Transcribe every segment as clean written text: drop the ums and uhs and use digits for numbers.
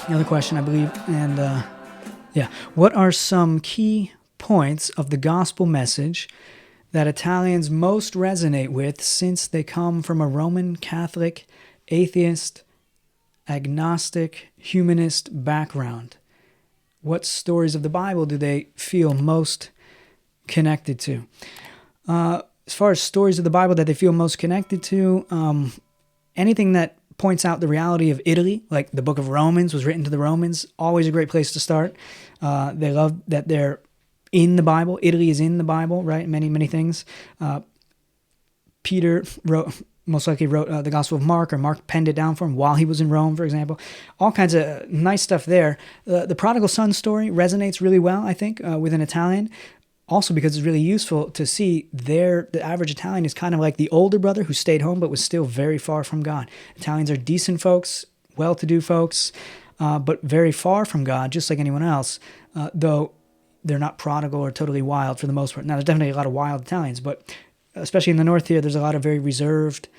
Another question, I believe. And yeah, what are some key points of the gospel message that Italians most resonate with since they come from a Roman Catholic, atheist, agnostic, humanist background? What stories of the Bible do they feel most connected to? As far as stories of the Bible that they feel most connected to, anything that points out the reality of Italy, like the book of Romans was written to the Romans, always a great place to start. They love that they're in the Bible. Italy is in the Bible, right? Many, many things. Peter most likely wrote the Gospel of Mark, or Mark penned it down for him while he was in Rome, for example. All kinds of nice stuff there. The prodigal son story resonates really well, I think, with an Italian. Also because it's really useful to see the average Italian is kind of like the older brother who stayed home but was still very far from God. Italians are decent folks, well-to-do folks, but very far from God, just like anyone else, though they're not prodigal or totally wild for the most part. Now, there's definitely a lot of wild Italians, but especially in the north here, there's a lot of very reserved,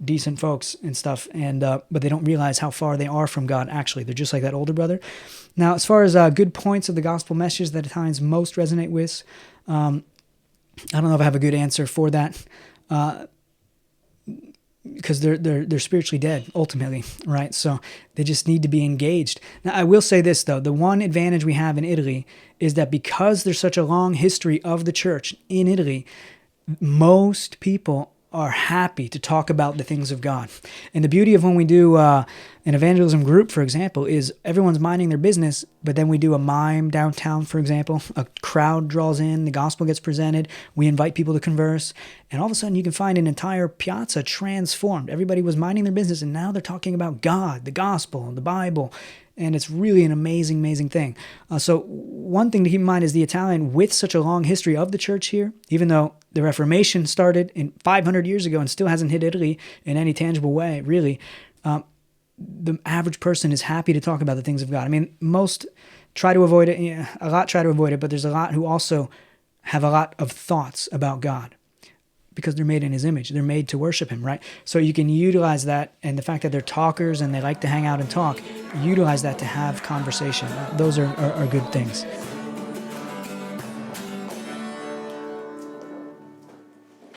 decent folks and stuff, and but they don't realize how far they are from God, actually. They're just like that older brother. Now, as far as good points of the gospel message that Italians most resonate with, I don't know if I have a good answer for that, because they're spiritually dead ultimately, right? So they just need to be engaged. Now, I will say this though: the one advantage we have in Italy is that because there's such a long history of the church in Italy, most people are happy to talk about the things of God. And the beauty of when we do an evangelism group, for example, is everyone's minding their business, but then we do a mime downtown, for example. A crowd draws in, the gospel gets presented, we invite people to converse, and all of a sudden you can find an entire piazza transformed. Everybody was minding their business, and now they're talking about God, the gospel, the Bible, and it's really an amazing, amazing thing. So one thing to keep in mind is the Italian, with such a long history of the church here, even though the Reformation started in 500 years ago and still hasn't hit Italy in any tangible way, really, the average person is happy to talk about the things of God. I mean, most try to avoid it, a lot try to avoid it, but there's a lot who also have a lot of thoughts about God, because they're made in his image. They're made to worship him, right? So you can utilize that, and the fact that they're talkers and they like to hang out and talk, utilize that to have conversation. Those are good things.